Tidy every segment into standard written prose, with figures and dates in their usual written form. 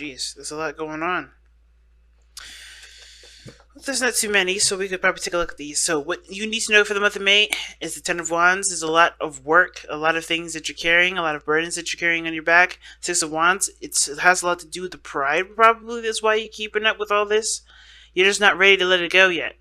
Jeez, there's a lot going on. There's not too many, so we could probably take a look at these. So what you need to know for the month of May is the Ten of Wands. There's a lot of work, a lot of things that you're carrying, a lot of burdens that you're carrying on your back. Six of Wands, it has a lot to do with the pride, probably. That's why you're keeping up with all this. You're just not ready to let it go yet.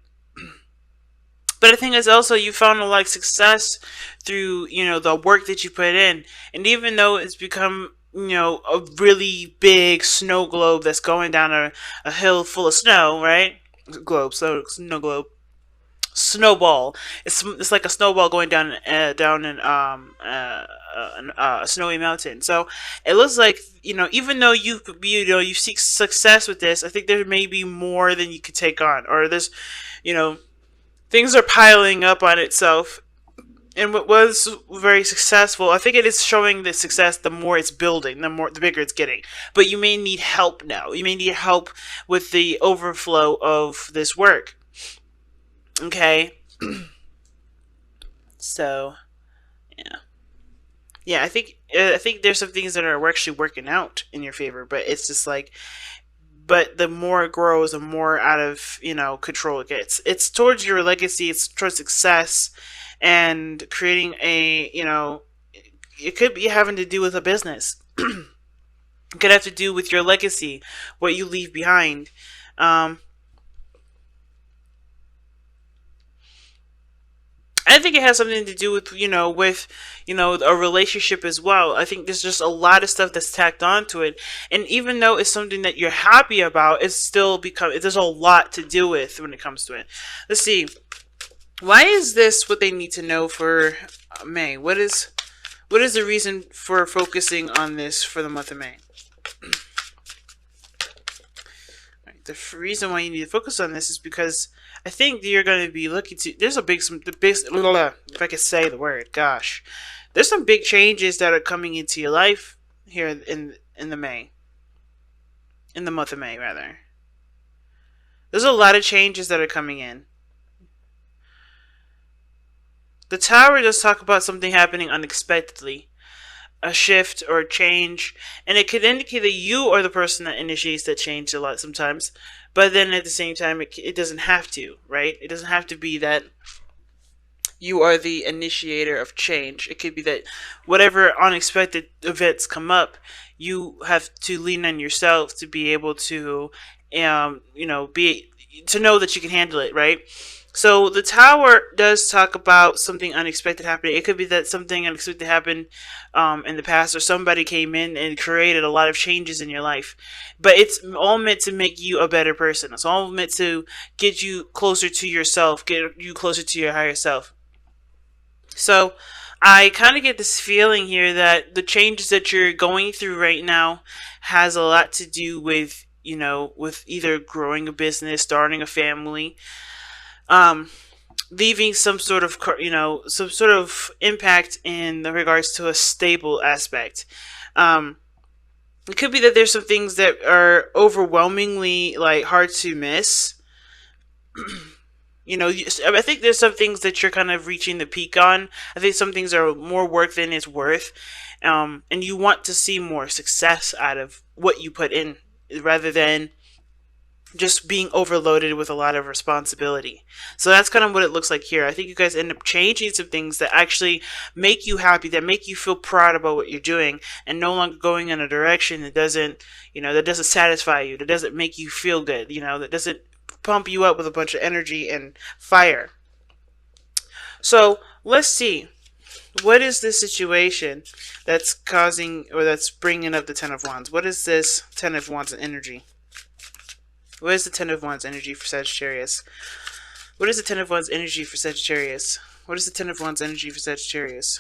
But I think it's also you found a lot of success through, the work that you put in. And even though it's become, a really big snow globe that's going down a hill full of snow, right? Globe, so snow globe. Snowball. It's like a snowball going down in a snowy mountain. So it looks like even though you seek success with this, I think there may be more than you could take on, or there's you know things are piling up on itself. And what was very successful, I think it is showing the success. The more it's building, the bigger it's getting. But you may need help now. You may need help with the overflow of this work. Okay. So, yeah, yeah. I think there's some things that are actually working out in your favor, but it's just like, but the more it grows, the more out of control it gets. It's towards your legacy. It's towards success, and creating it could be having to do with a business. It could have to do with your legacy, what you leave behind. Um, I think it has something to do with a relationship as well. I think there's just a lot of stuff that's tacked onto it, and even though it's something that you're happy about, it's still there's a lot to deal with when it comes to it. Let's see. Why is this what they need to know for May? What is the reason for focusing on this for the month of May? Right, the reason why you need to focus on this is because I think that you're going to be looking to. There's the big. If I could say the word, gosh, there's some big changes that are coming into your life here in the month of May, rather. There's a lot of changes that are coming in. The Tower does talk about something happening unexpectedly, a shift or a change, and it could indicate that you are the person that initiates that change a lot sometimes. But then at the same time, it doesn't have to, right? It doesn't have to be that you are the initiator of change. It could be that whatever unexpected events come up, you have to lean on yourself to be able to, be to know that you can handle it, right? So the Tower does talk about something unexpected happening. It could be that something unexpected happened in the past, or somebody came in and created a lot of changes in your life. But it's all meant to make you a better person. It's all meant to get you closer to yourself, get you closer to your higher self. So I kind of get this feeling here that the changes that you're going through right now has a lot to do with, with either growing a business, starting a family, um, leaving some sort of impact in the regards to a stable aspect. Um, it could be that there's some things that are overwhelmingly like hard to miss. I think there's some things that you're kind of reaching the peak on. I think some things are more work than it's worth, and you want to see more success out of what you put in, rather than just being overloaded with a lot of responsibility. So that's kind of what it looks like here. I think you guys end up changing some things that actually make you happy, that make you feel proud about what you're doing, and no longer going in a direction that doesn't satisfy you, that doesn't make you feel good, that doesn't pump you up with a bunch of energy and fire. So let's see. What is this situation that's causing, or that's bringing up the Ten of Wands? What is this Ten of Wands energy? What is the Ten of Wands energy for Sagittarius? What is the Ten of Wands energy for Sagittarius? What is the Ten of Wands energy for Sagittarius?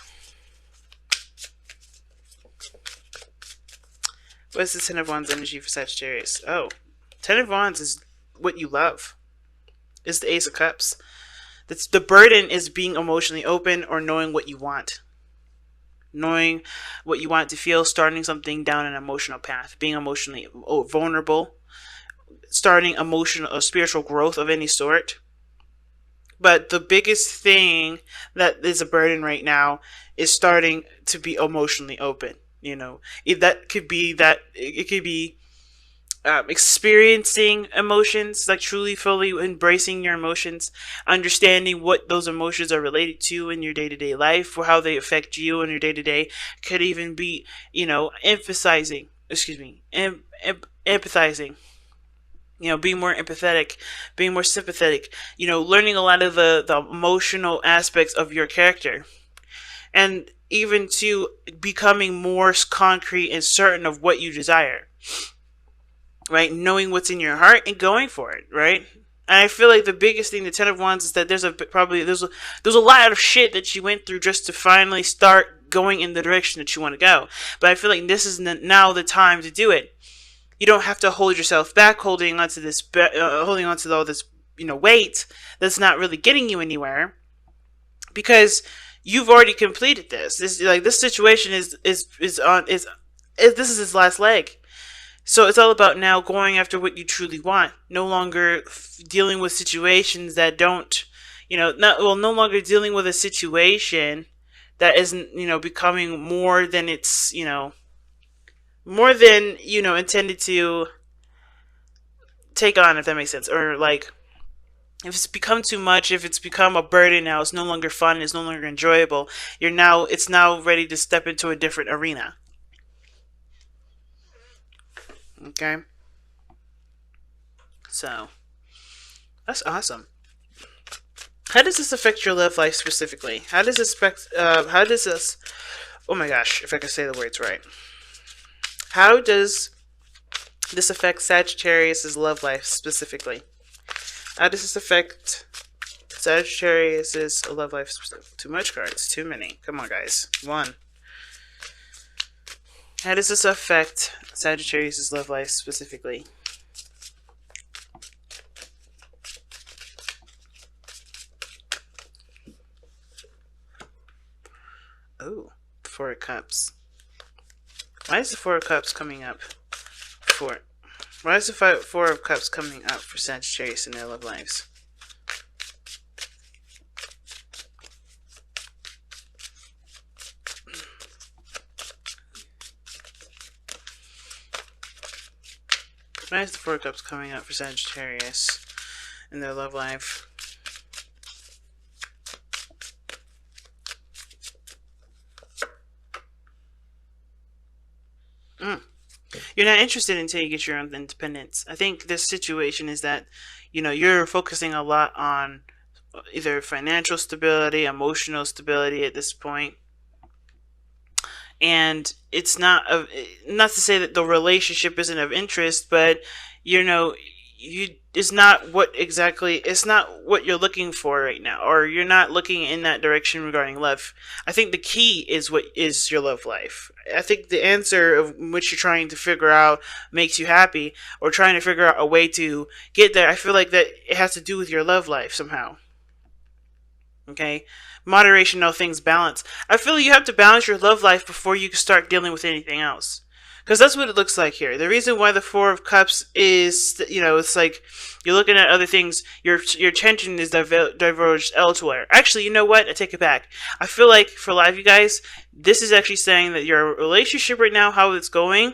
What is the Ten of Wands energy for Sagittarius? Oh, Ten of Wands is what you love. It's the Ace of Cups. The burden is being emotionally open, or knowing what you want. Knowing what you want to feel, starting something down an emotional path, being emotionally vulnerable, starting emotional or spiritual growth of any sort. But the biggest thing that is a burden right now is starting to be emotionally open. If that could be that, it could be experiencing emotions, like truly fully embracing your emotions, understanding what those emotions are related to in your day-to-day life, or how they affect you in your day-to-day. Could even be, emphasizing, excuse me, empathizing, being more empathetic, being more sympathetic, learning a lot of the emotional aspects of your character, and even to becoming more concrete and certain of what you desire, right? Knowing what's in your heart and going for it, right? And I feel like the biggest thing, the Ten of Wands, is that there's a lot of shit that you went through just to finally start going in the direction that you want to go. But I feel like this is now the time to do it. You don't have to hold yourself back, holding onto all this, weight that's not really getting you anywhere, because you've already completed this. This situation is this is his last leg. So it's all about now going after what you truly want. No longer dealing with situations that don't, no longer dealing with a situation that isn't, becoming more than it's, more than, intended to take on, if that makes sense. Or like, if it's become too much, if it's become a burden now, it's no longer fun, it's no longer enjoyable. It's now ready to step into a different arena. Okay? So, that's awesome. How does this affect your love life specifically? How does this, oh my gosh, if I can say the words right. How does this affect Sagittarius' love life specifically? How does this affect Sagittarius' love life specifically? Too much cards, too many. Come on, guys. One. How does this affect Sagittarius' love life specifically? Oh, Four of Cups. Why is the Four of Cups coming up? Why is the Four of Cups coming up for Sagittarius in their love lives? Why is the Four of Cups coming up for Sagittarius in their love life? You're not interested until you get your own independence. I think this situation is that, you're focusing a lot on either financial stability, emotional stability at this point. And it's not to say that the relationship isn't of interest, but it's not what you're looking for right now, or you're not looking in that direction regarding love. I think the key is what is your love life. I think the answer of which you're trying to figure out makes you happy, or trying to figure out a way to get there. I feel like that it has to do with your love life somehow. Okay? Moderation, all things balance. I feel like you have to balance your love life before you can start dealing with anything else. Because that's what it looks like here. The reason why the Four of Cups is, it's like you're looking at other things. Your attention is diverged elsewhere. Actually, you know what? I take it back. I feel like for a lot of you guys, this is actually saying that your relationship right now, how it's going,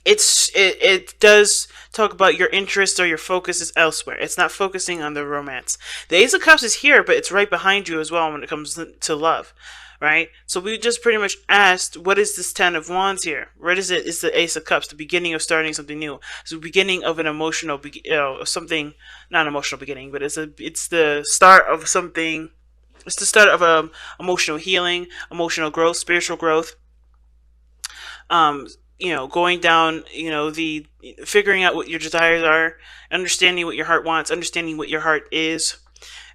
it does talk about your interest or your focus is elsewhere. It's not focusing on the romance. The Ace of Cups is here, but it's right behind you as well when it comes to love, right? So we just pretty much asked, what is this Ten of Wands here? What is it? It's the Ace of Cups, the beginning of starting something new. It's the beginning of an emotional, something, not an emotional beginning, but it's the start of something. It's the start of emotional healing, emotional growth, spiritual growth. Going down, the figuring out what your desires are, understanding what your heart wants, understanding what your heart is.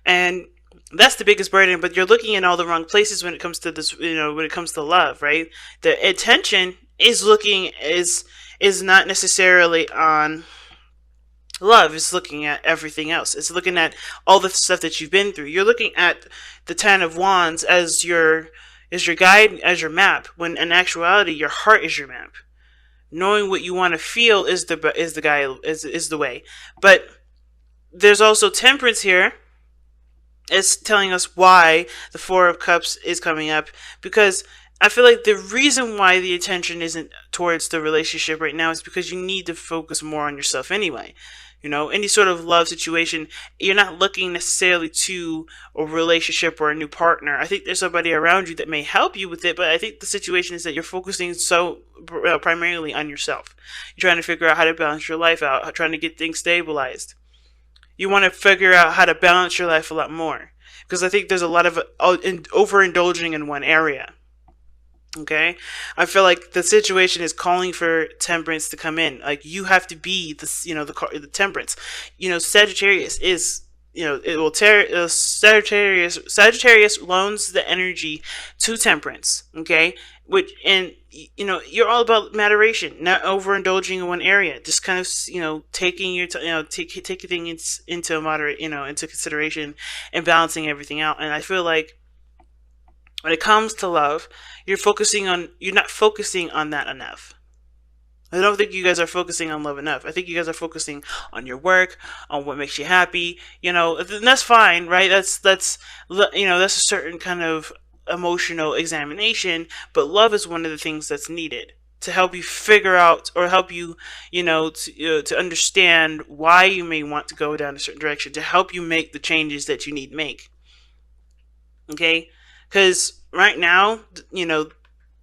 And that's the biggest burden, but you're looking in all the wrong places when it comes to this, when it comes to love, right? The attention is not necessarily on love. It's looking at everything else. It's looking at all the stuff that you've been through. You're looking at the Ten of Wands as your guide, as your map, when in actuality your heart is your map. Knowing what you want to feel is the way. But there's also temperance here. It's telling us why the Four of Cups is coming up, because I feel like the reason why the attention isn't towards the relationship right now is because you need to focus more on yourself anyway. You know, any sort of love situation, you're not looking necessarily to a relationship or a new partner. I think there's somebody around you that may help you with it, but I think the situation is that you're focusing so primarily on yourself. You're trying to figure out how to balance your life out, trying to get things stabilized. You want to figure out how to balance your life a lot more, because I think there's a lot of overindulging in one area. Okay, I feel like the situation is calling for temperance to come in. Like, you have to be this, the temperance. Sagittarius is, it will tear. Sagittarius loans the energy to temperance. Okay, which, and you're all about moderation, not overindulging in one area. Just kind of, taking your taking things into moderate, into consideration, and balancing everything out. And I feel like when it comes to love, you're not focusing on that enough. I don't think you guys are focusing on love enough. I think you guys are focusing on your work, on what makes you happy. And that's fine, right? That's a certain kind of emotional examination. But love is one of the things that's needed to help you figure out, or help you, to understand why you may want to go down a certain direction, to help you make the changes that you need to make. Okay, because right now,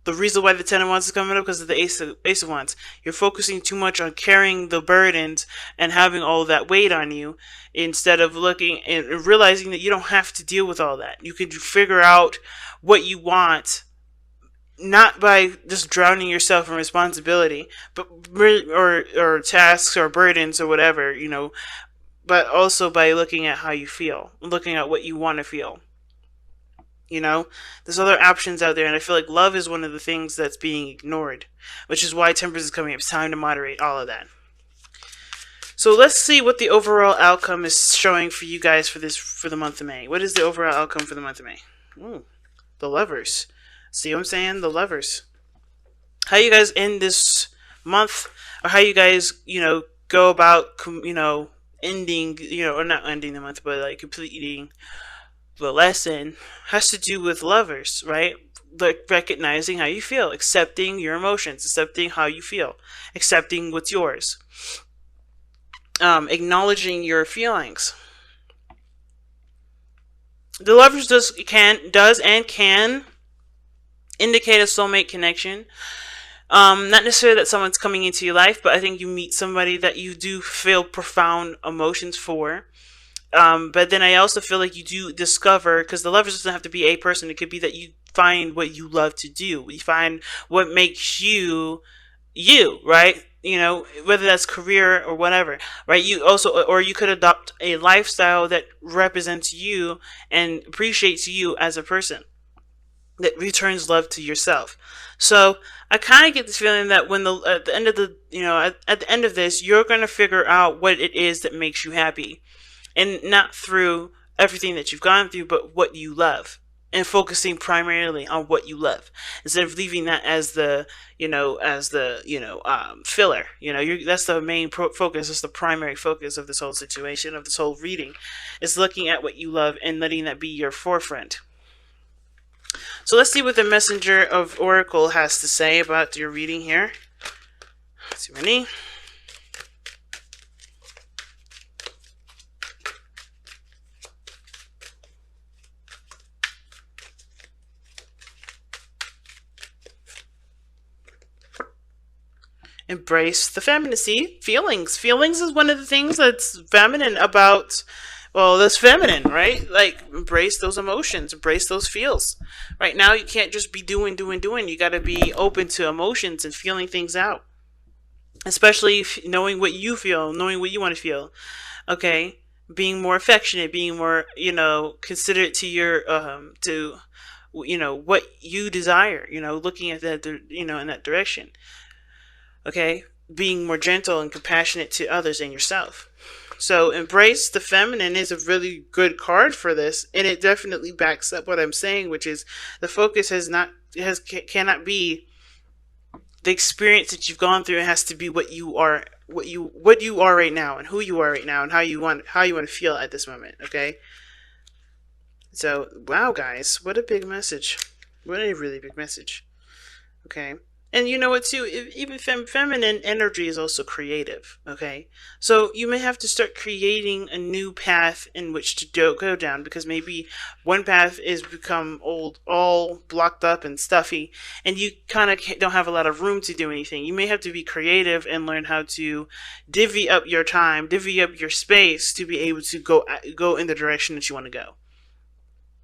the reason why the Ten of Wands is coming up, because of the Ace of Wands. You're focusing too much on carrying the burdens and having all that weight on you, instead of looking and realizing that you don't have to deal with all that. You can figure out what you want, not by just drowning yourself in responsibility, but or tasks or burdens or whatever, but also by looking at how you feel, looking at what you want to feel. There's other options out there, and I feel like love is one of the things that's being ignored, which is why temperance is coming up. It's time to moderate all of that. So let's see what the overall outcome is showing for you guys for the month of May. What is the overall outcome for the month of May? Ooh, the Lovers. See what I'm saying? The Lovers. How you guys end this month, or how you guys, go about, ending, or not ending the month, but like completing the lesson, has to do with lovers, right? Like recognizing how you feel, accepting your emotions, accepting how you feel, accepting what's yours, acknowledging your feelings. The Lovers does and can indicate a soulmate connection. Not necessarily that someone's coming into your life, but I think you meet somebody that you do feel profound emotions for. But then I also feel like you do discover, because the Lovers doesn't have to be a person. It could be that you find what you love to do. You find what makes you, right? Whether that's career or whatever, right? You also, or you could adopt a lifestyle that represents you and appreciates you as a person, that returns love to yourself. So I kind of get this feeling that when at the end of at the end of this, you're going to figure out what it is that makes you happy. And not through everything that you've gone through, but what you love, and focusing primarily on what you love, instead of leaving that as the filler. That's the main focus. That's the primary focus of this whole situation, of this whole reading, is looking at what you love and letting that be your forefront. So let's see what the Messenger of Oracle has to say about your reading here. Let's see, ready? Embrace the femininity. Feelings is one of the things that's feminine about, well, that's feminine, right? Like, embrace those emotions, embrace those feels. Right now, you can't just be doing. You got to be open to emotions and feeling things out, especially knowing what you feel, knowing what you want to feel. Okay, being more affectionate, being more, considerate to your what you desire. Looking at that, in that direction. Okay, being more gentle and compassionate to others and yourself. So embrace the feminine is a really good card for this, and it definitely backs up what I'm saying, which is the focus cannot be the experience that you've gone through. It has to be what you are right now, and who you are right now, and how you want to feel at this moment. Okay. So wow, guys, what a big message! What a really big message. Okay. And you know what, too? Even feminine energy is also creative. Okay. So you may have to start creating a new path in which to go down, because maybe one path is become old, all blocked up and stuffy, and you kind of don't have a lot of room to do anything. You may have to be creative and learn how to divvy up your time, divvy up your space to be able to go in the direction that you want to go.